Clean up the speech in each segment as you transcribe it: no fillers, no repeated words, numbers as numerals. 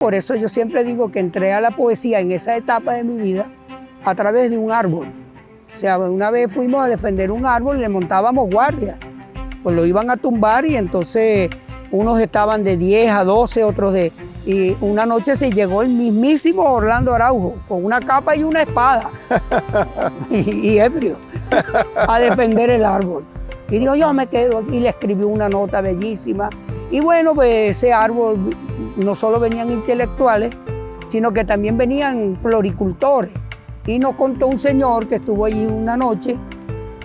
Por eso yo siempre digo que entré a la poesía en esa etapa de mi vida a través de un árbol. O sea, una vez fuimos a defender un árbol y le montábamos guardia. Pues lo iban a tumbar y entonces unos estaban de 10 a 12, otros de... Y una noche se llegó el mismísimo Orlando Araujo con una capa y una espada y ebrio a defender el árbol. Y dijo, yo me quedo aquí, y le escribió una nota bellísima. Y bueno, pues ese árbol no solo venían intelectuales, sino que también venían floricultores. Y nos contó un señor que estuvo allí una noche,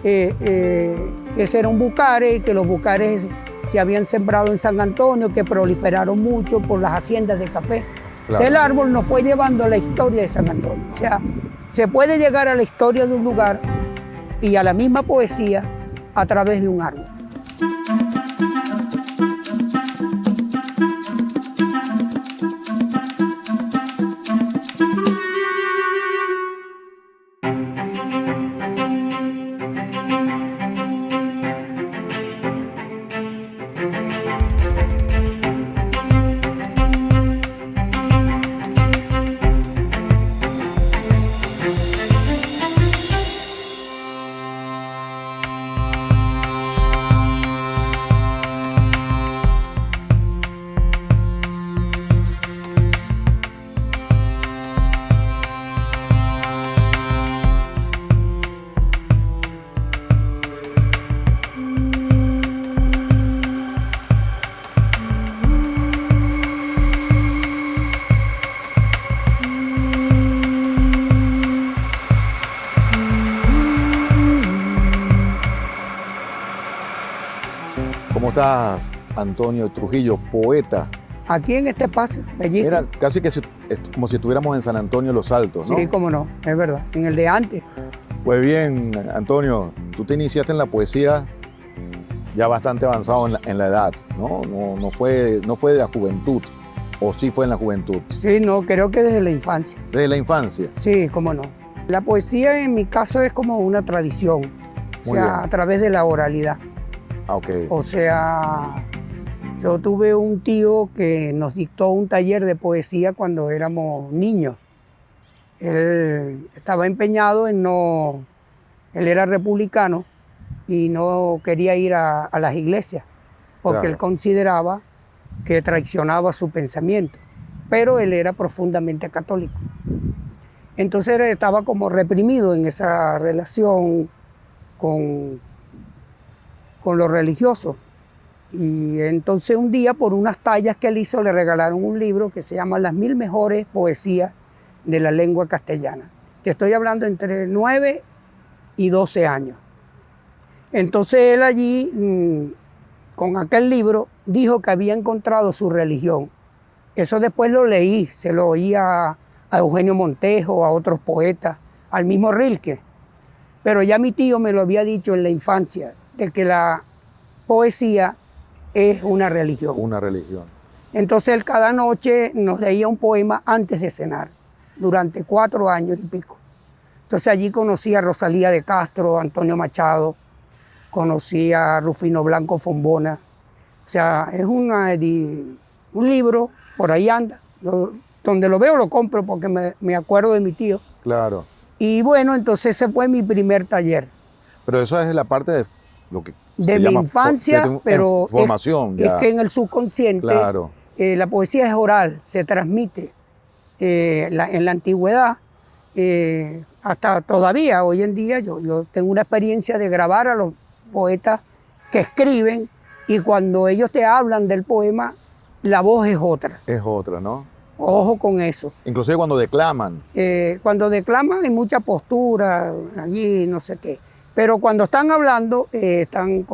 que ese era un bucare, que los bucares se habían sembrado en San Antonio, que proliferaron mucho por las haciendas de café. Claro. O sea, el árbol nos fue llevando a la historia de San Antonio. O sea, se puede llegar a la historia de un lugar y a la misma poesía a través de un árbol. ¿Cómo estás, Antonio Trujillo, poeta? Aquí en este espacio, bellísimo. Era casi que como si estuviéramos en San Antonio Los Altos, ¿no? Sí, cómo no, es verdad, en el de antes. Pues bien, Antonio, tú te iniciaste en la poesía ya bastante avanzado en la edad, ¿no? No fue de la juventud, o sí fue en la juventud. Sí, no, creo que desde la infancia. ¿Desde la infancia? Sí, cómo no. La poesía en mi caso es como una tradición, o sea, a través de la oralidad. Ah, ok. O sea, yo tuve un tío que nos dictó un taller de poesía cuando éramos niños. Él estaba empeñado en no... Él era republicano y no quería ir a las iglesias porque claro, él consideraba que traicionaba su pensamiento. Pero él era profundamente católico. Entonces él estaba como reprimido en esa relación con lo religioso. Y entonces un día, por unas tallas que él hizo, le regalaron un libro que se llama Las 1000 mejores poesías de la lengua castellana. Te estoy hablando entre 9 y 12 años. Entonces él allí, con aquel libro, dijo que había encontrado su religión. Eso después lo leí, se lo oí a Eugenio Montejo, a otros poetas, al mismo Rilke. Pero ya mi tío me lo había dicho en la infancia, de que la poesía es una religión. Una religión. Entonces él cada noche nos leía un poema antes de cenar, durante 4 años y pico. Entonces allí conocí a Rosalía de Castro, Antonio Machado, conocí a Rufino Blanco Fombona. O sea, es un libro, por ahí anda. Donde lo veo lo compro porque me acuerdo de mi tío. Claro. Y bueno, entonces ese fue mi primer taller. Pero eso es la parte de lo que de mi infancia, pero formación, es que en el subconsciente claro, la poesía es oral, se transmite en la antigüedad, hasta todavía, hoy en día, yo tengo una experiencia de grabar a los poetas que escriben y cuando ellos te hablan del poema, la voz es otra. Es otra, ¿no? Ojo con eso. Inclusive cuando declaman. Cuando declaman hay mucha postura, allí no sé qué. Pero cuando están hablando, están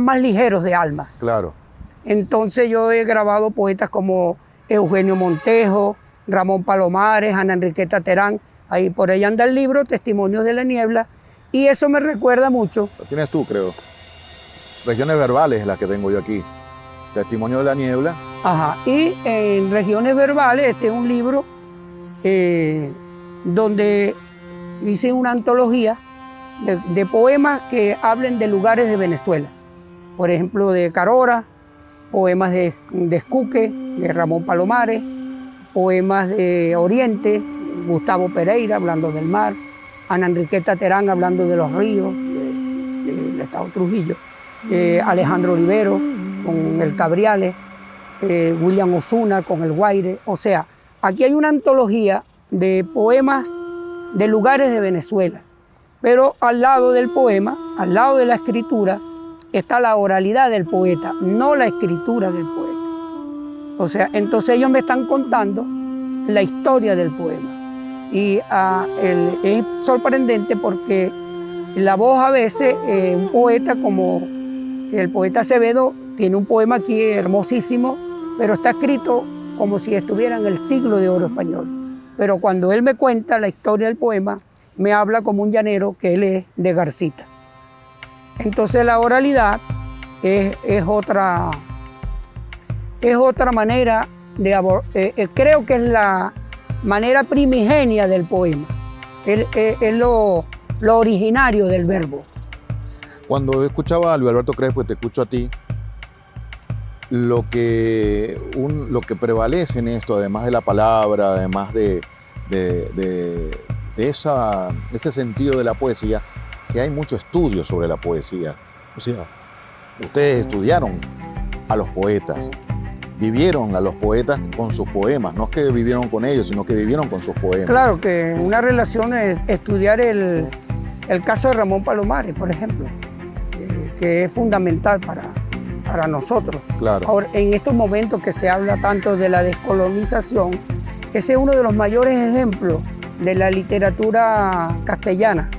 más ligeros de alma. Claro. Entonces yo he grabado poetas como Eugenio Montejo, Ramón Palomares, Ana Enriqueta Terán. Ahí por ahí anda el libro, Testimonios de la Niebla. Y eso me recuerda mucho. Lo tienes tú, creo. Regiones verbales es la que tengo yo aquí. Testimonio de la Niebla. Ajá. Y en Regiones verbales, este es un libro donde hice una antología de poemas que hablen de lugares de Venezuela. Por ejemplo, de Carora, poemas de Escuque, de Ramón Palomares, poemas de Oriente, Gustavo Pereira hablando del mar, Ana Enriqueta Terán hablando de los ríos, del estado Trujillo, Alejandro Olivero con el Cabriales, William Osuna con el Guaire. O sea, aquí hay una antología de poemas de lugares de Venezuela, pero al lado del poema, al lado de la escritura, está la oralidad del poeta, no la escritura del poeta. O sea, entonces ellos me están contando la historia del poema. Y es sorprendente porque la voz a veces, un poeta como el poeta Acevedo, tiene un poema aquí hermosísimo, pero está escrito como si estuviera en el siglo de oro español. Pero cuando él me cuenta la historia del poema, me habla como un llanero que él es de Garcita. Entonces la oralidad es otra manera de abordar, creo que es la manera primigenia del poema, es lo originario del verbo. Cuando escuchaba a Luis Alberto Crespo y te escucho a ti, lo que prevalece en esto, además de la palabra, además de ese sentido de la poesía, que hay mucho estudio sobre la poesía. O sea, ustedes estudiaron a los poetas, vivieron a los poetas con sus poemas, no es que vivieron con ellos, sino que vivieron con sus poemas. Claro, que una relación es estudiar el caso de Ramón Palomares, por ejemplo, que es fundamental para nosotros. Claro. Ahora, en estos momentos que se habla tanto de la descolonización, ese es uno de los mayores ejemplos de la literatura castellana,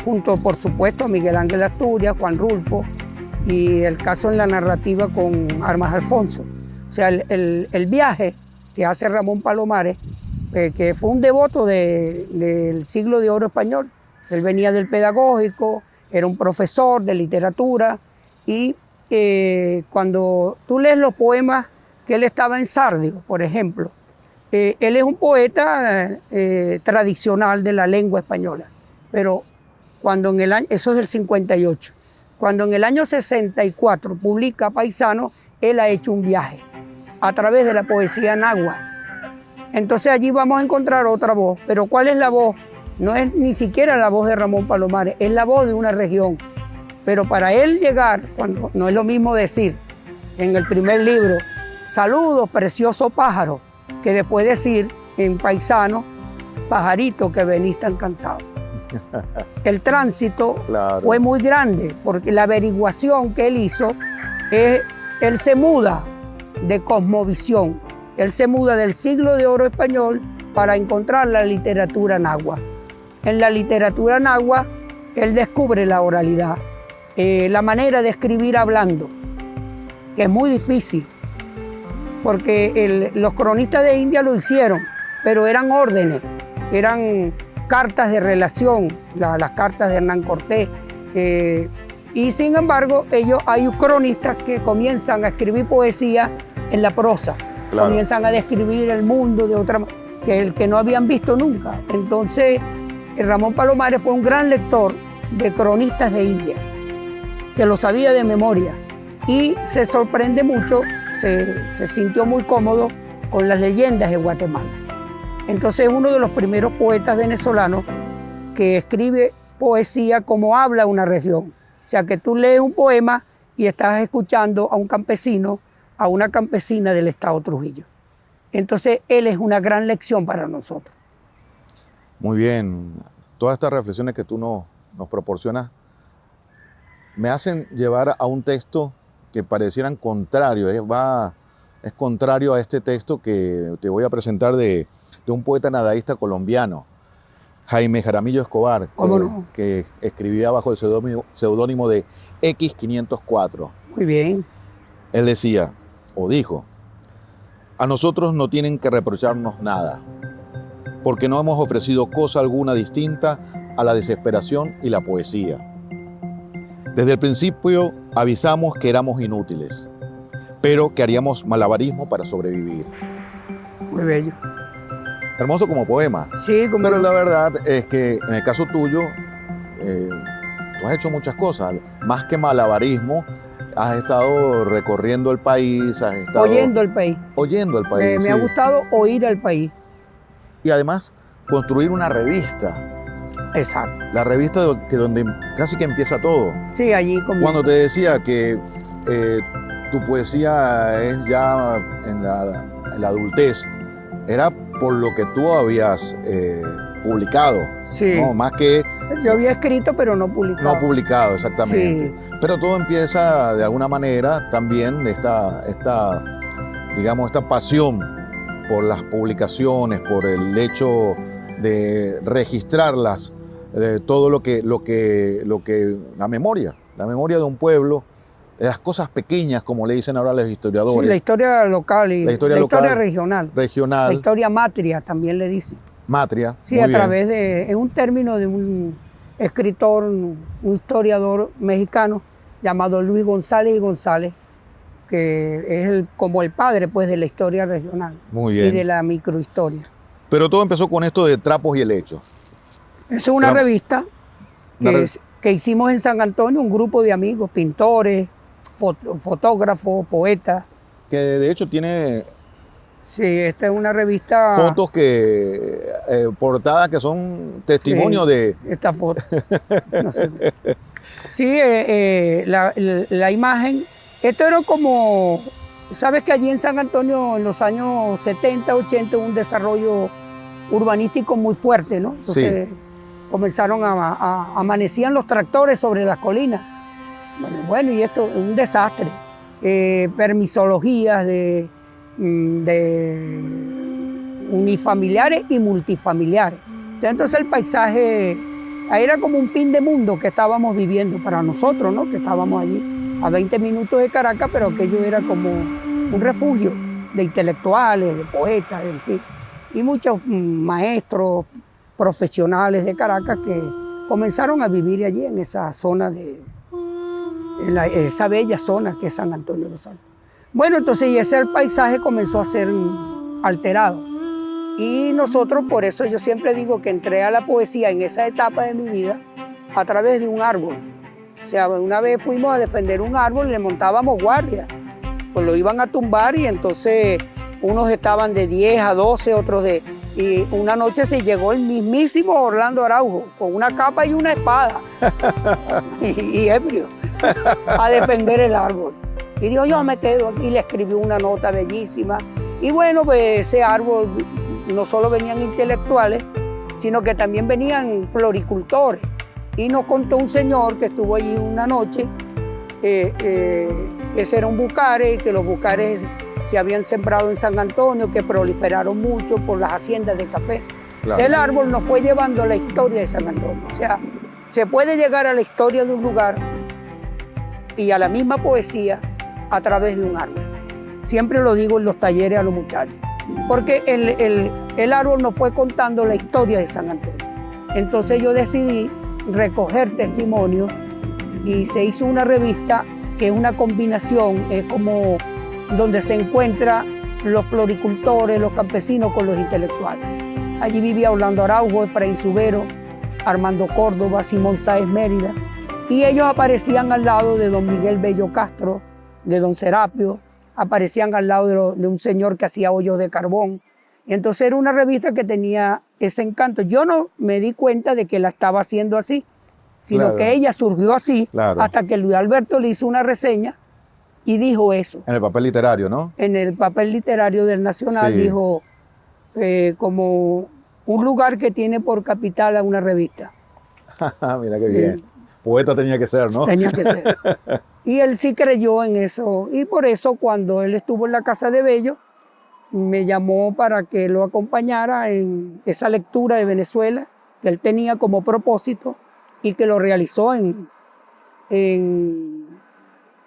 junto, por supuesto, a Miguel Ángel Asturias, Juan Rulfo, y el caso en la narrativa con Armas Alfonso. O sea, el viaje que hace Ramón Palomares, que fue un devoto del siglo de oro español. Él venía del pedagógico, era un profesor de literatura, y cuando tú lees los poemas que él estaba en Sardio, por ejemplo, él es un poeta tradicional de la lengua española, pero cuando en el año, eso es del 58, cuando en el año 64 publica Paisano, él ha hecho un viaje a través de la poesía náhuatl. Entonces allí vamos a encontrar otra voz, pero ¿cuál es la voz? No es ni siquiera la voz de Ramón Palomares, es la voz de una región. Pero para él llegar, cuando no es lo mismo decir en el primer libro, saludos, precioso pájaro, que después decir en Paisano, pajarito que venís tan cansado. El tránsito fue muy grande, porque la averiguación que él hizo es, él se muda de cosmovisión, él se muda del siglo de oro español para encontrar la literatura náhuatl. En la literatura náhuatl, él descubre la oralidad, la manera de escribir hablando, que es muy difícil, porque los cronistas de India lo hicieron, pero eran órdenes, eran cartas de relación, las cartas de Hernán Cortés, y sin embargo hay cronistas que comienzan a escribir poesía en la prosa, claro. Comienzan a describir el mundo de otra manera, que no habían visto nunca. Entonces Ramón Palomares fue un gran lector de cronistas de India, se lo sabía de memoria y se sorprende mucho, se sintió muy cómodo con las leyendas de Guatemala. Entonces es uno de los primeros poetas venezolanos que escribe poesía como habla una región. O sea, que tú lees un poema y estás escuchando a un campesino, a una campesina del estado Trujillo. Entonces él es una gran lección para nosotros. Muy bien. Todas estas reflexiones que tú nos proporcionas me hacen llevar a un texto que parecieran contrarios. Es contrario a este texto que te voy a presentar de un poeta nadaísta colombiano, Jaime Jaramillo Escobar, que escribía bajo el seudónimo de X504. Muy bien. Él decía, o dijo, a nosotros no tienen que reprocharnos nada, porque no hemos ofrecido cosa alguna distinta a la desesperación y la poesía. Desde el principio avisamos que éramos inútiles, pero que haríamos malabarismo para sobrevivir. Muy bello. Hermoso como poema. Sí, pero la verdad es que en el caso tuyo, tú has hecho muchas cosas. Más que malabarismo, has estado recorriendo el país, has estado oyendo el país. oyendo el país. Me ha gustado oír al país. Y además, construir una revista. Exacto. La revista donde casi que empieza todo. Sí, allí comienza. Cuando te decía que tu poesía es ya en la adultez, era por lo que tú habías publicado. Sí. ¿No? Más que... Yo había escrito, pero no publicado. No publicado, exactamente. Sí. Pero todo empieza de alguna manera también digamos, esta pasión por las publicaciones, por el hecho de registrarlas, todo lo que la memoria de un pueblo, de las cosas pequeñas, como le dicen ahora los historiadores. Sí, la historia local y la historia regional. La historia matria también le dicen. Matria. Sí, a través de, es un término de un escritor, un historiador mexicano llamado Luis González y González, que es como el padre pues de la historia regional. Muy bien. Y de la microhistoria. Pero todo empezó con esto de Trapos y Helechos. Es una revista que hicimos en San Antonio, un grupo de amigos, pintores, fotógrafos, poetas. Que de hecho tiene... Sí, esta es una revista... Fotos portadas que son testimonio de... Esta foto. No sé. Sí, la imagen... Esto era como... Sabes que allí en San Antonio en los años 70, 80 hubo un desarrollo urbanístico muy fuerte, ¿no? Entonces comenzaron amanecían los tractores sobre las colinas. Bueno, y esto es un desastre. Permisologías de unifamiliares y multifamiliares. Entonces el paisaje, ahí era como un fin de mundo que estábamos viviendo para nosotros, ¿no? Que estábamos allí a 20 minutos de Caracas, pero aquello era como un refugio de intelectuales, de poetas, en fin. Y muchos maestros profesionales de Caracas que comenzaron a vivir allí en esa zona, esa bella zona que es San Antonio de los Altos. Bueno, entonces y ese paisaje comenzó a ser alterado. Y nosotros, por eso yo siempre digo que entré a la poesía en esa etapa de mi vida a través de un árbol. O sea, una vez fuimos a defender un árbol y le montábamos guardia. Pues lo iban a tumbar y entonces unos estaban de 10 a 12, otros de... Y una noche se llegó el mismísimo Orlando Araujo con una capa y una espada y ebrio a defender el árbol. Y dijo, yo me quedo aquí, y le escribió una nota bellísima. Y bueno, pues ese árbol no solo venían intelectuales, sino que también venían floricultores. Y nos contó un señor que estuvo allí una noche, ese era un bucare, y que los bucares se habían sembrado en San Antonio, que proliferaron mucho por las haciendas de café. Claro. El árbol nos fue llevando a la historia de San Antonio. O sea, se puede llegar a la historia de un lugar y a la misma poesía a través de un árbol. Siempre lo digo en los talleres a los muchachos, porque el árbol nos fue contando la historia de San Antonio. Entonces yo decidí recoger testimonios y se hizo una revista que es una combinación, es como donde se encuentran los floricultores, los campesinos con los intelectuales. Allí vivía Orlando Araujo, Efraín Subero, Armando Córdoba, Simón Sáez Mérida, y ellos aparecían al lado de don Miguel Bello Castro, de don Serapio, aparecían al lado de un señor que hacía hoyos de carbón. Y entonces era una revista que tenía ese encanto. Yo no me di cuenta de que la estaba haciendo así, sino que ella surgió así, hasta que Luis Alberto le hizo una reseña y dijo eso. En el papel literario, ¿no? En el papel literario del Nacional, sí. Dijo como un lugar que tiene por capital a una revista. Mira qué bien. Poeta tenía que ser, ¿no? Tenía que ser. Y él sí creyó en eso. Y por eso cuando él estuvo en la Casa de Bello, me llamó para que lo acompañara en esa lectura de Venezuela que él tenía como propósito y que lo realizó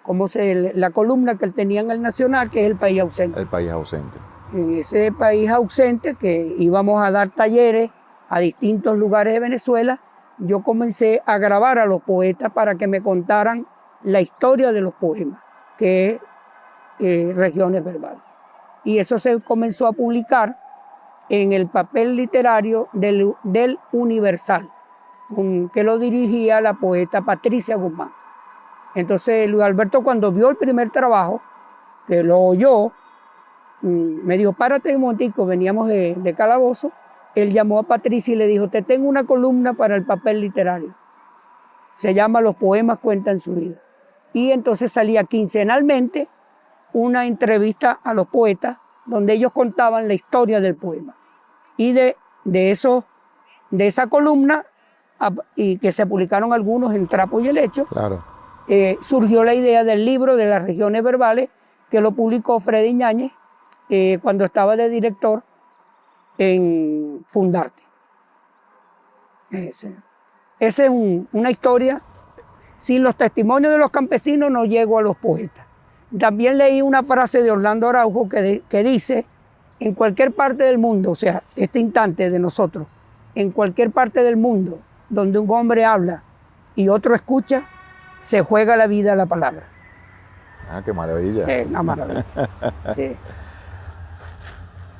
la columna que él tenía en el Nacional, que es El País Ausente. El País Ausente. En ese país ausente que íbamos a dar talleres a distintos lugares de Venezuela, yo comencé a grabar a los poetas para que me contaran la historia de los poemas, que es Regiones Verbales. Y eso se comenzó a publicar en el papel literario del Universal, que lo dirigía la poeta Patricia Guzmán. Entonces Luis Alberto, cuando vio el primer trabajo, que lo oyó, me dijo, párate un momentico, veníamos de Calabozo. Él llamó a Patricia y le dijo, te tengo una columna para el papel literario. Se llama Los poemas cuentan su vida. Y entonces salía quincenalmente una entrevista a los poetas donde ellos contaban la historia del poema. Y de esa columna, y que se publicaron algunos en Trapo y Helecho, Claro. Surgió la idea del libro de las regiones verbales, que lo publicó Freddy Ñáñez cuando estaba de director en Fundarte. Esa es una historia. Sin los testimonios de los campesinos no llego a los poetas. También leí una frase de Orlando Araujo que dice, en cualquier parte del mundo, o sea, este instante de nosotros, en cualquier parte del mundo donde un hombre habla y otro escucha, se juega la vida a la palabra. Ah, qué maravilla. Una maravilla. Sí.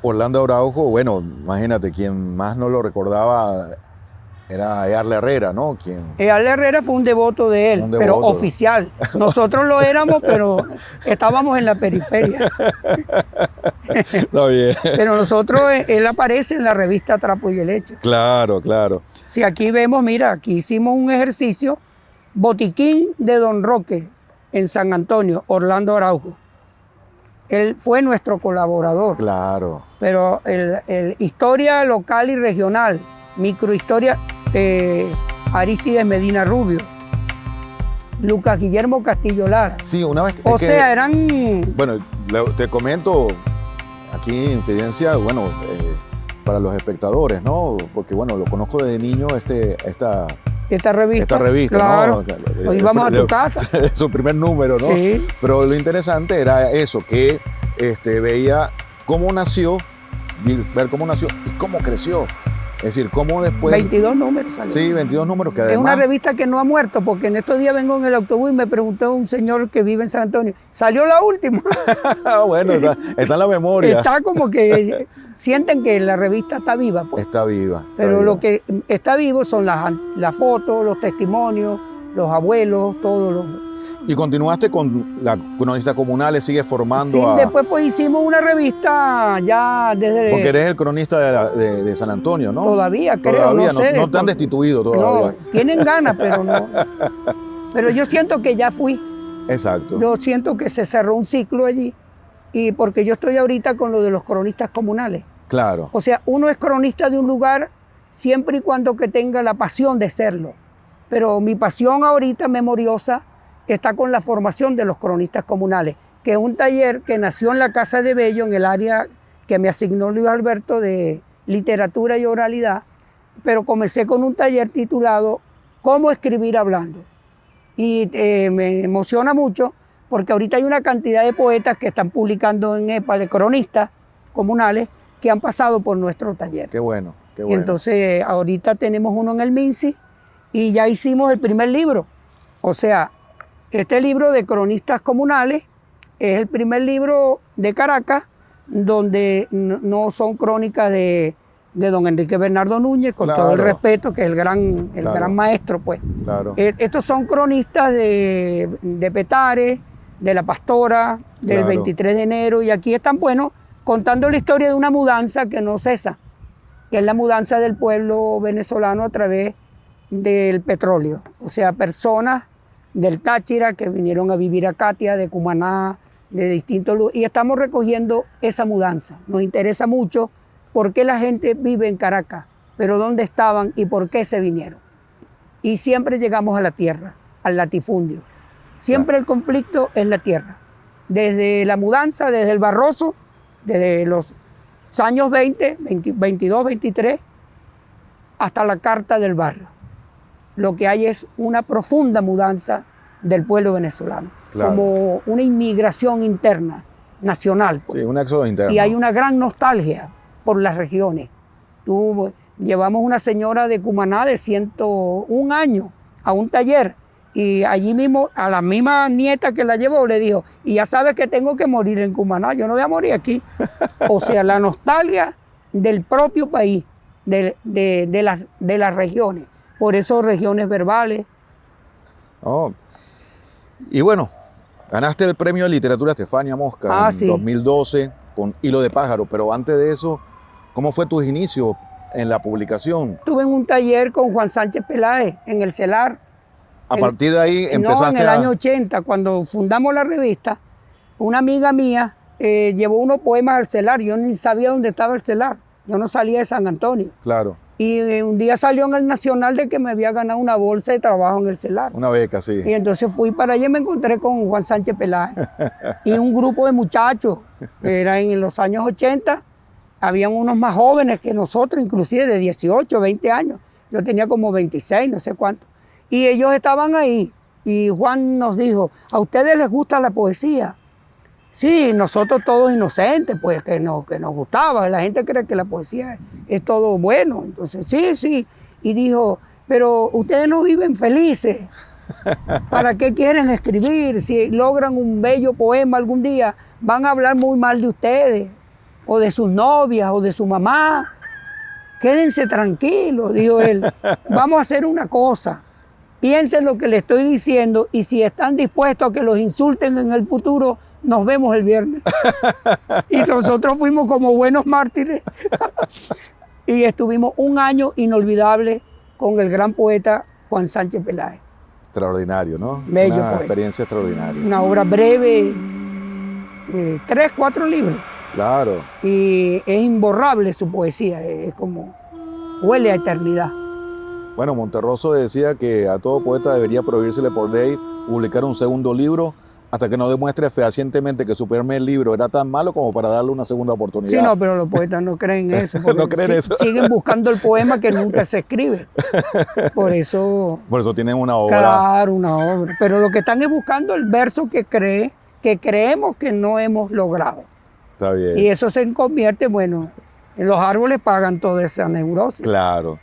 Orlando Araujo, bueno, imagínate, quien más no lo recordaba era Earle Herrera, ¿no? Earle Herrera fue un devoto de él, pero oficial. Nosotros lo éramos, pero estábamos en la periferia. Está bien. Pero nosotros, él aparece en la revista Trapo y Helecho. Claro, claro. Sí, aquí vemos, mira, aquí hicimos un ejercicio, Botiquín de Don Roque, en San Antonio, Orlando Araujo. Él fue nuestro colaborador. Claro. Pero el historia local y regional, microhistoria, Arístides Medina Rubio, Lucas Guillermo Castillo Lara. Sí, una vez. O sea, eran. Bueno, te comento aquí infidencia, bueno, para los espectadores, ¿no? Porque, bueno, lo conozco desde niño, esta revista. Claro. ¿No? Hoy vamos a tu casa. Su primer número, ¿no? Sí. Pero lo interesante era eso, que veía cómo nació, ver cómo nació y cómo creció. Es decir, cómo después... 22 números salió. Sí, 22 números que además... Es una revista que no ha muerto, porque en estos días vengo en el autobús y me preguntó un señor que vive en San Antonio, ¿salió la última? Bueno, está en la memoria. Está como que sienten que la revista está viva. Pues. Está viva. Pero lo que está vivo son las fotos, los testimonios, los abuelos, todos los... Y continuaste con la Cronistas Comunales, sigues formando sí, después pues hicimos una revista ya desde... Porque eres el cronista de San Antonio, ¿no? Todavía, creo, todavía, no sé. No te han destituido todavía. No, tienen ganas, pero no. Pero yo siento que ya fui. Exacto. Yo siento que se cerró un ciclo allí, y porque yo estoy ahorita con lo de los cronistas comunales. Claro. O sea, uno es cronista de un lugar siempre y cuando que tenga la pasión de serlo. Pero mi pasión ahorita memoriosa está con la formación de los cronistas comunales, que es un taller que nació en la Casa de Bello, en el área que me asignó Luis Alberto de literatura y oralidad, pero comencé con un taller titulado ¿Cómo escribir hablando? Y me emociona mucho porque ahorita hay una cantidad de poetas que están publicando en EPALE, cronistas comunales, que han pasado por nuestro taller. Qué bueno, qué bueno. Y entonces ahorita tenemos uno en el MINSI y ya hicimos el primer libro. O sea, este libro de cronistas comunales es el primer libro de Caracas donde no son crónicas de don Enrique Bernardo Núñez, con todo el respeto, que es el gran maestro, pues. Claro. Estos son cronistas de Petare, de La Pastora, del 23 de enero, y aquí están, bueno, contando la historia de una mudanza que no cesa, que es la mudanza del pueblo venezolano a través del petróleo. O sea, personas del Táchira que vinieron a vivir a Catia, de Cumaná, de distintos lugares, y estamos recogiendo esa mudanza. Nos interesa mucho por qué la gente vive en Caracas, pero dónde estaban y por qué se vinieron. Y siempre llegamos a la tierra, al latifundio. Siempre el conflicto es la tierra. Desde la mudanza, desde el Barroso, desde los años 20, 22, 23, hasta la Carta del Barrio. Lo que hay es una profunda mudanza del pueblo venezolano, como una inmigración interna, nacional. Pues. Sí, un éxodo interno. Y hay una gran nostalgia por las regiones. Llevamos una señora de Cumaná de 101 años a un taller y allí mismo a la misma nieta que la llevó le dijo, y ya sabes que tengo que morir en Cumaná, yo no voy a morir aquí. O sea, la nostalgia del propio país, de las regiones. Por eso regiones verbales. Oh. Y bueno, ganaste el premio de literatura Estefania Mosca en Sí. 2012 con Hilo de Pájaro, pero antes de eso, ¿cómo fue tus inicios en la publicación? Estuve en un taller con Juan Sánchez Peláez en el CELAR. A partir de ahí No, en empezaste el a... año 80, cuando fundamos la revista, una amiga mía llevó unos poemas al CELAR. Yo ni sabía dónde estaba el CELAR. Yo no salía de San Antonio. Claro, Y un día salió en el Nacional de que me había ganado una bolsa de trabajo en el CELAR. una beca, sí. Y entonces fui para allá y me encontré con Juan Sánchez Peláez y un grupo de muchachos. Era en los años 80, habían unos más jóvenes que nosotros, inclusive de 18, 20 años. Yo tenía como 26, no sé cuánto. Y ellos estaban ahí. Y Juan nos dijo, ¿a ustedes les gusta la poesía? Sí, nosotros todos inocentes, pues que nos gustaba. La gente cree que la poesía es todo bueno. Entonces, sí. Y dijo, pero ustedes no viven felices. ¿Para qué quieren escribir? Si logran un bello poema algún día, van a hablar muy mal de ustedes, o de sus novias, o de su mamá. Quédense tranquilos, dijo él. Vamos a hacer una cosa. Piensen lo que le estoy diciendo y si están dispuestos a que los insulten en el futuro, nos vemos el viernes. Y nosotros fuimos como buenos mártires. Y estuvimos un año inolvidable con el gran poeta Juan Sánchez Peláez. Extraordinario, ¿no? Bello Una poeta. experiencia extraordinaria. Una obra breve, 3, 4 libros. Claro. Y es imborrable su poesía, es como huele a eternidad. Bueno, Monterroso decía que a todo poeta debería prohibírsele por ley publicar un segundo libro hasta que no demuestre fehacientemente que su primer libro era tan malo como para darle una segunda oportunidad. Sí, no, pero los poetas no creen eso. No creen eso. Siguen buscando el poema que nunca se escribe. Por eso... Por eso tienen una obra. Claro, una obra. Pero lo que están es buscando el verso que creemos que no hemos logrado. Está bien. Y eso se convierte, bueno, los árboles pagan toda esa neurosis. Claro.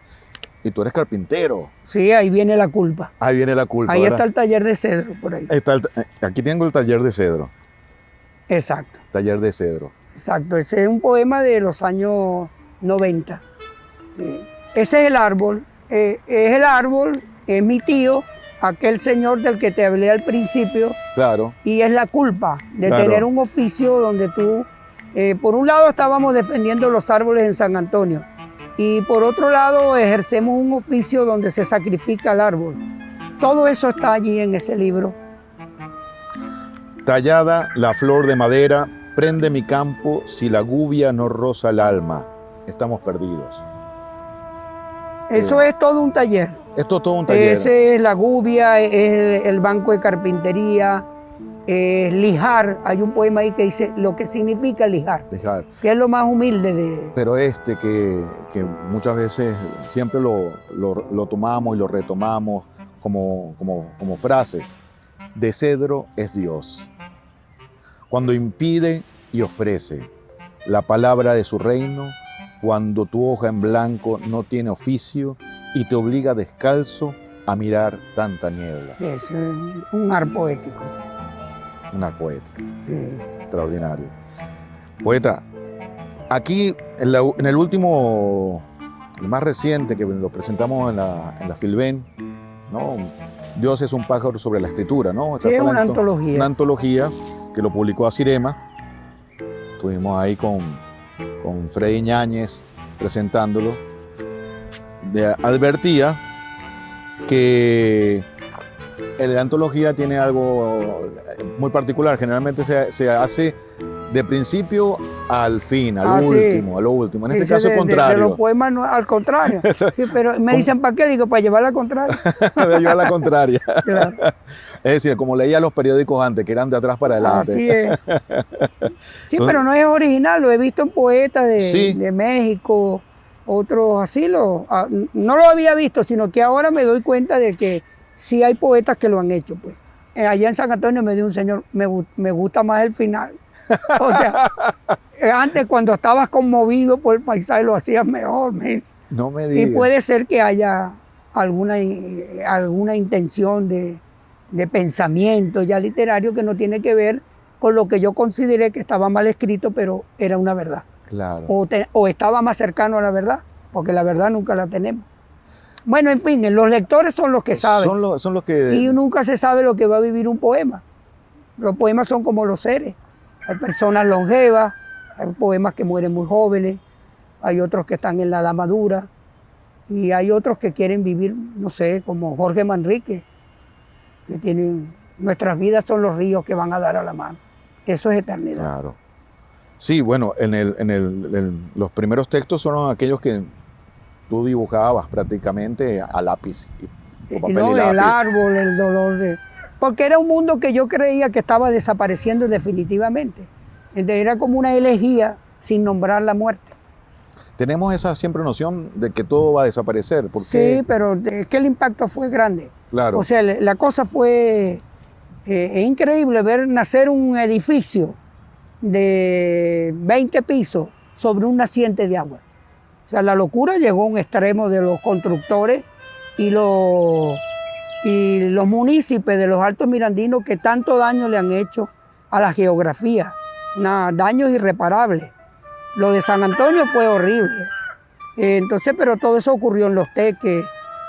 Y tú eres carpintero. Sí, ahí viene la culpa. Ahí viene la culpa. Ahí ¿verdad? está el taller de cedro, por ahí. Aquí tengo el taller de cedro. Exacto, Taller de cedro. exacto. Ese es un poema de los años 90. Sí. Ese es el árbol, es mi tío, aquel señor del que te hablé al principio, Claro. y es la culpa de Claro. tener un oficio donde tú, por un lado estábamos defendiendo los árboles en San Antonio, y por otro lado ejercemos un oficio donde se sacrifica el árbol. Todo eso está allí en ese libro. Tallada la flor de madera, prende mi campo si la gubia no roza el alma. Estamos perdidos. Eso es todo un taller. Esto es todo un taller. Ese es la gubia, es el banco de carpintería, es lijar. Hay un poema ahí que dice lo que significa lijar, Dejar. que es lo más humilde de... Pero que muchas veces siempre lo tomamos y lo retomamos como frase. De cedro es Dios. Cuando impide y ofrece la palabra de su reino, cuando tu hoja en blanco no tiene oficio y te obliga descalzo a mirar tanta niebla. Es un ar poético. Una poética. Sí. Extraordinario. Poeta, aquí en el último, el más reciente que lo presentamos en la Filben, ¿no? Dios es un pájaro sobre la escritura, ¿no? Esa Sí, es fue una antología. Una antología que lo publicó Asirema. Estuvimos ahí con Freddy Ñáñez presentándolo. Advertía que la antología tiene algo muy particular. Generalmente se hace de principio al fin, a lo último. En este Dice caso, contrario. De los poemas, no, al contrario. Sí, pero me dicen, ¿para qué? Digo, para llevar la contraria. De llevar la contraria. Claro. Es decir, como leía los periódicos antes, que eran de atrás para adelante. Así es. Sí, pero no es original, lo he visto en poetas Sí. de México, otros así. No lo había visto, sino que ahora me doy cuenta de que sí hay poetas que lo han hecho. Pues. Allá en San Antonio me dio un señor, me gusta más el final. O sea, antes cuando estabas conmovido por el paisaje lo hacías mejor. Me dice. No me digas. Y puede ser que haya alguna intención de pensamiento ya literario que no tiene que ver con lo que yo consideré que estaba mal escrito, pero era una verdad. Claro. O estaba más cercano a la verdad, porque la verdad nunca la tenemos. Bueno, en fin, los lectores son los que saben. Son los que... Y nunca se sabe lo que va a vivir un poema. Los poemas son como los seres. Hay personas longevas, hay poemas que mueren muy jóvenes, hay otros que están en la edad madura, y hay otros que quieren vivir, no sé, como Jorge Manrique, que tienen, nuestras vidas son los ríos que van a dar a la mano. Eso es eternidad. Claro. Sí, bueno, los primeros textos son aquellos que tú dibujabas prácticamente a lápiz. Y no, el árbol, el dolor de... Porque era un mundo que yo creía que estaba desapareciendo definitivamente. Entonces era como una elegía sin nombrar la muerte. Tenemos esa siempre noción de que todo va a desaparecer. Porque... Sí, pero es que el impacto fue grande. Claro. O sea, la cosa fue increíble ver nacer un edificio de 20 pisos sobre un naciente de agua. O sea, la locura llegó a un extremo de los constructores y los municipios de los Altos Mirandinos que tanto daño le han hecho a la geografía, daños irreparables. Lo de San Antonio fue horrible. Entonces, pero todo eso ocurrió en Los Teques,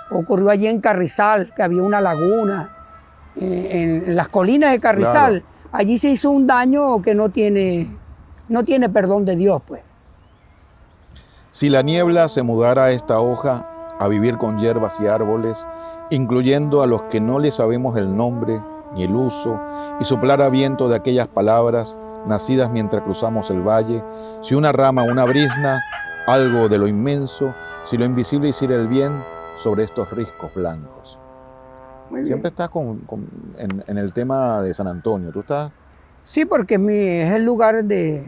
ocurrió allí en Carrizal, que había una laguna, en las colinas de Carrizal. Claro. Allí se hizo un daño que no tiene perdón de Dios, pues. Si la niebla se mudara a esta hoja a vivir con hierbas y árboles, incluyendo a los que no le sabemos el nombre ni el uso, y soplara viento de aquellas palabras nacidas mientras cruzamos el valle, si una rama, una brizna, algo de lo inmenso, si lo invisible hiciera el bien sobre estos riscos blancos. Siempre estás en el tema de San Antonio. ¿Tú estás? Sí, porque es el lugar de...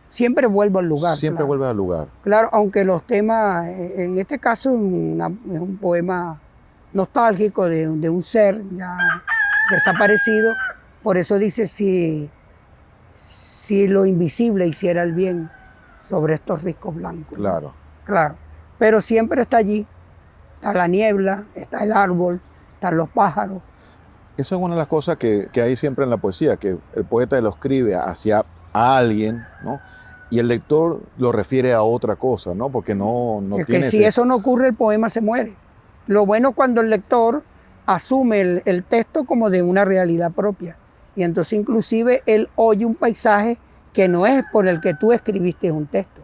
Siempre vuelvo al lugar. Siempre claro. vuelves al lugar. Claro, aunque los temas, en este caso es un poema nostálgico de un ser ya desaparecido. Por eso dice, si lo invisible hiciera el bien sobre estos riscos blancos. Claro. Claro. Pero siempre está allí. Está la niebla, está el árbol, están los pájaros. Esa es una de las cosas que hay siempre en la poesía, que el poeta lo escribe hacia alguien, ¿no? Y el lector lo refiere a otra cosa, ¿no? Porque no es tiene... que si eso no ocurre, el poema se muere. Lo bueno es cuando el lector asume el texto como de una realidad propia. Y entonces inclusive él oye un paisaje que no es por el que tú escribiste un texto.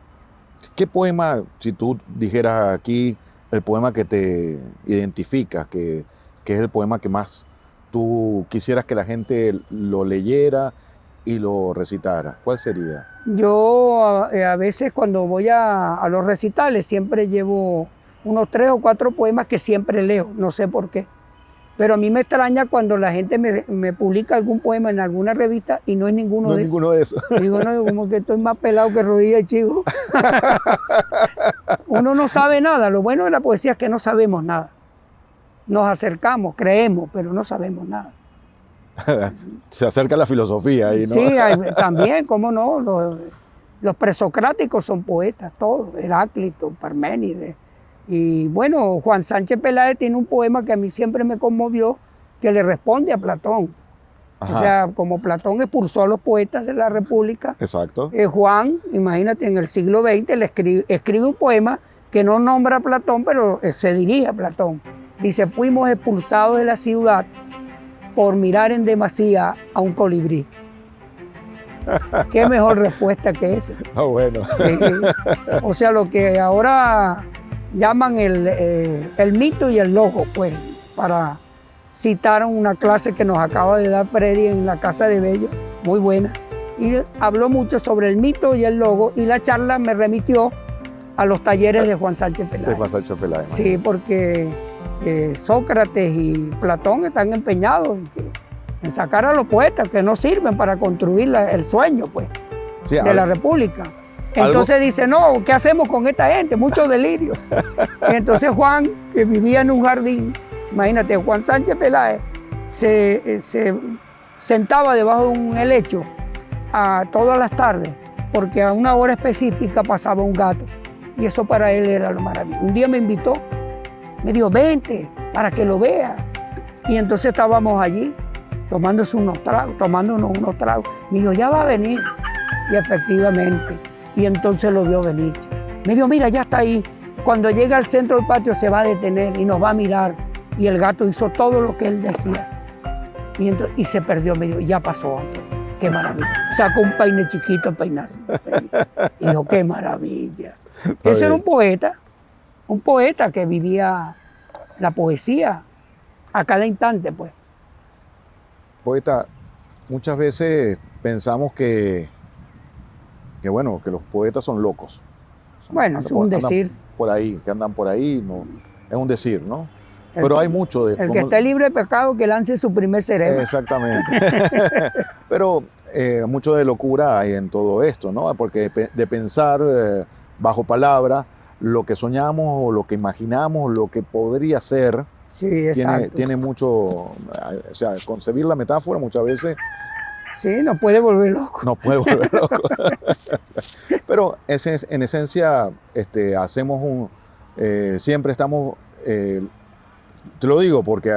¿Qué poema, si tú dijeras aquí el poema que te identifica, que es el poema que más tú quisieras que la gente lo leyera y lo recitara? ¿Cuál sería? Yo a veces cuando voy a los recitales siempre llevo unos 3 o 4 poemas que siempre leo, no sé por qué. Pero a mí me extraña cuando la gente me publica algún poema en alguna revista y no es ninguno de esos. Ninguno de esos. Digo, no, como que estoy más pelado que rodilla de chivo. Uno no sabe nada. Lo bueno de la poesía es que no sabemos nada. Nos acercamos, creemos, pero no sabemos nada. Se acerca la filosofía ahí, ¿no? Sí, también, cómo no. Los presocráticos son poetas, todos. Heráclito, Parménides. Y bueno, Juan Sánchez Peláez tiene un poema que a mí siempre me conmovió, que le responde a Platón. Ajá. O sea, como Platón expulsó a los poetas de la República. Exacto. Juan, imagínate, en el siglo XX le escribe un poema que no nombra a Platón, pero se dirige a Platón. Dice, fuimos expulsados de la ciudad por mirar en demasía a un colibrí. ¿Qué mejor respuesta que esa? Ah, bueno. Sí. O sea, lo que ahora llaman el mito y el logo, pues, para citar una clase que nos acaba de dar Freddy en la Casa de Bello, muy buena. Y habló mucho sobre el mito y el logo, y la charla me remitió a los talleres de Juan Sánchez Peláez. De Juan Sánchez Peláez. Sí, porque Sócrates y Platón están empeñados en sacar a los poetas que no sirven para construir el sueño, pues, sí, de la República. Entonces dice, no, ¿qué hacemos con esta gente? Mucho delirio. Y entonces Juan, que vivía en un jardín, imagínate, Juan Sánchez Peláez, se sentaba debajo de un helecho todas las tardes, porque a una hora específica pasaba un gato. Y eso para él era lo maravilloso. Un día me invitó, me dijo, vente, para que lo vea. Y entonces estábamos allí, tomándonos unos tragos. Me dijo, ya va a venir. Y efectivamente. Y entonces lo vio venir. Me dijo, mira, ya está ahí Cuando llega al centro del patio se va a detener y nos va a mirar. Y el gato hizo todo lo que él decía. Y se perdió medio. Ya pasó, Antonio. Qué maravilla. Sacó un peine chiquito a peinarse. Y dijo, qué maravilla. Ese era un poeta que vivía la poesía a cada instante, pues. Poeta, muchas veces pensamos bueno, que los poetas son locos. Bueno, es un decir. Por ahí, que andan por ahí, no, es un decir, ¿no? Pero hay mucho de... El que esté libre de pecado, que lance su primer cerebro. Exactamente. Pero mucho de locura hay en todo esto, ¿no? Porque de pensar bajo palabra lo que soñamos o lo que imaginamos, lo que podría ser, sí, exacto. Tiene mucho... O sea, concebir la metáfora muchas veces... Sí, nos puede volver locos. Nos puede volver locos. Pero en esencia hacemos siempre estamos... te lo digo porque,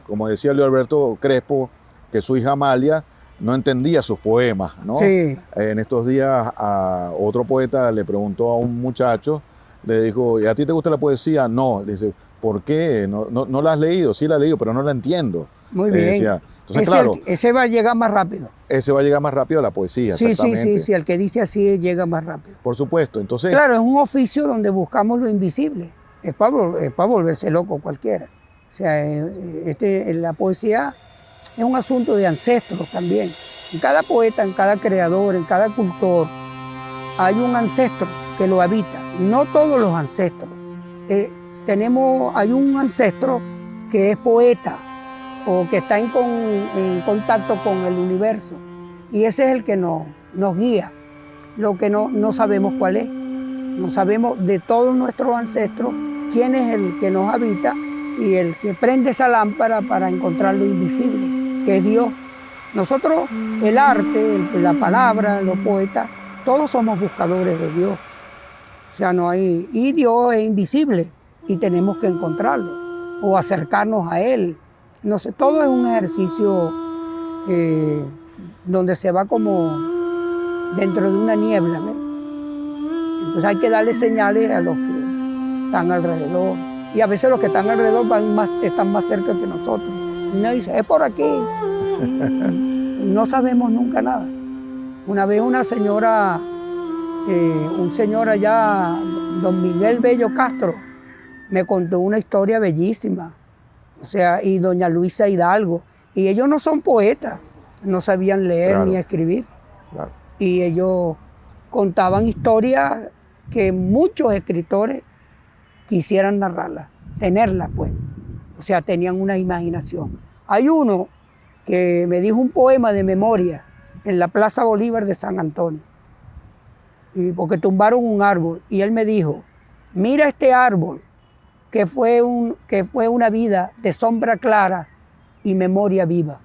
como decía Leo Alberto Crespo, que su hija Amalia no entendía sus poemas, ¿no? Sí. En estos días a otro poeta le preguntó a un muchacho, le dijo, ¿y a ti te gusta la poesía? No. Le dice, ¿por qué? ¿No la has leído? Sí la he leído, pero no la entiendo. Muy bien. Decía. Entonces, claro, ese va a llegar más rápido. Ese va a llegar más rápido a la poesía, sí, exactamente. Sí, el que dice así llega más rápido. Por supuesto, entonces... Claro, es un oficio donde buscamos lo invisible. Es para volverse loco cualquiera. O sea, la poesía es un asunto de ancestros también. En cada poeta, en cada creador, en cada cultor, hay un ancestro que lo habita. No todos los ancestros. Hay un ancestro que es poeta o que está en contacto con el universo. Y ese es el que nos guía. Lo que no sabemos cuál es. No sabemos de todos nuestros ancestros quién es el que nos habita y el que prende esa lámpara para encontrar lo invisible, que es Dios. Nosotros, el arte, la palabra, los poetas, todos somos buscadores de Dios. O sea, no hay... Y Dios es invisible y tenemos que encontrarlo o acercarnos a Él. No sé, todo es un ejercicio donde se va como dentro de una niebla, ¿ves? Entonces hay que darle señales a los que están alrededor. Y a veces los que están alrededor están más cerca que nosotros. Y uno dice, es por aquí. Y no sabemos nunca nada. Una vez una señora, un señor allá, don Miguel Bello Castro, me contó una historia bellísima. O sea, y doña Luisa Hidalgo. Y ellos no son poetas, no sabían leer Claro. ni escribir. Claro. Y ellos contaban historias que muchos escritores quisieran narrarlas, tenerlas pues. O sea, tenían una imaginación. Hay uno que me dijo un poema de memoria en la Plaza Bolívar de San Antonio, porque tumbaron un árbol, y él me dijo, mira este árbol, que fue una vida de sombra clara y memoria viva.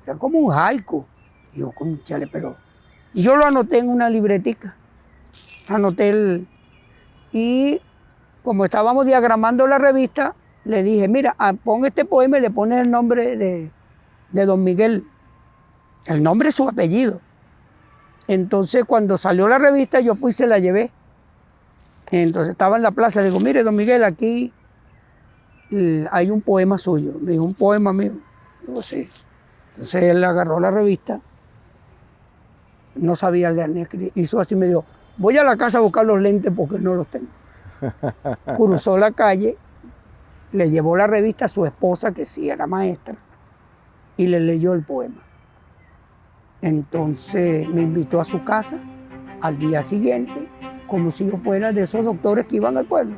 Era como un haiku. Y yo, cónchale, pero... Y yo lo anoté en una libretica. Y como estábamos diagramando la revista, le dije, mira, pon este poema y le pones el nombre de don Miguel. El nombre es su apellido. Entonces, cuando salió la revista, yo fui y se la llevé. Entonces estaba en la plaza, le digo, mire, don Miguel, aquí hay un poema suyo. Me dijo, ¿un poema mío? Digo, sí. Entonces él agarró la revista, no sabía leer ni escribir, hizo así, me dijo, voy a la casa a buscar los lentes porque no los tengo. Cruzó la calle, le llevó la revista a su esposa, que sí era maestra, y le leyó el poema. Entonces me invitó a su casa al día siguiente, como si yo fuera de esos doctores que iban al pueblo.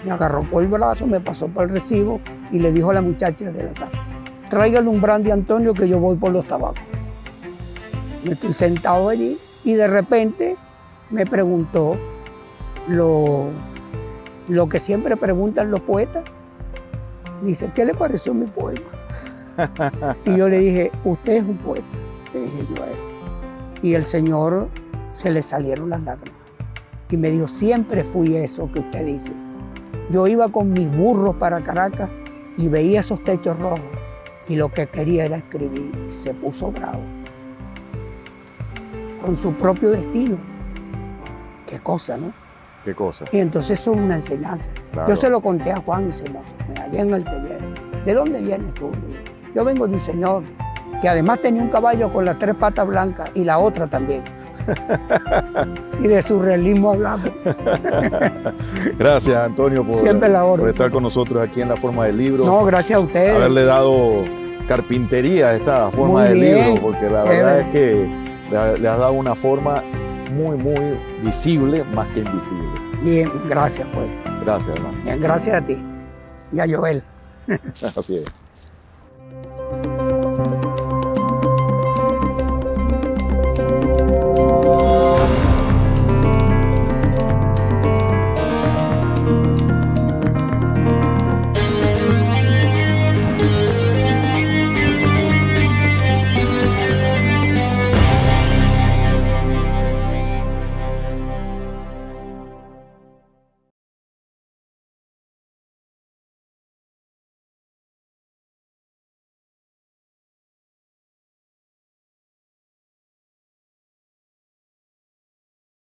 Me agarró por el brazo, me pasó por el recibo y le dijo a la muchacha de la casa, tráigale un brandy a Antonio que yo voy por los tabacos. Me estoy sentado allí y de repente me preguntó lo que siempre preguntan los poetas. Dice, ¿qué le pareció mi poema? Y yo le dije, usted es un poeta, le dije yo a él. Y el Señor se le salieron las lágrimas. Y me dijo, siempre fui eso que usted dice. Yo iba con mis burros para Caracas y veía esos techos rojos y lo que quería era escribir. Y se puso bravo. Con su propio destino. Qué cosa, ¿no? ¿Qué cosa? Y entonces eso es una enseñanza. Claro. Yo se lo conté a Juan y se lo allá en el taller. ¿De dónde vienes tú? Yo vengo de un señor que además tenía un caballo con las 3 patas blancas y la otra también. Si de surrealismo hablamos. Gracias, Antonio, Siempre la orden. por estar con nosotros aquí en La Forma del Libro. No, gracias a ustedes. Haberle dado carpintería a esta forma Muy del bien, libro, porque la chévere. verdad es que le has dado una forma muy, muy visible, más que invisible. Bien, gracias pues. Gracias, hermano. Bien, gracias a ti y a Joel. Así es.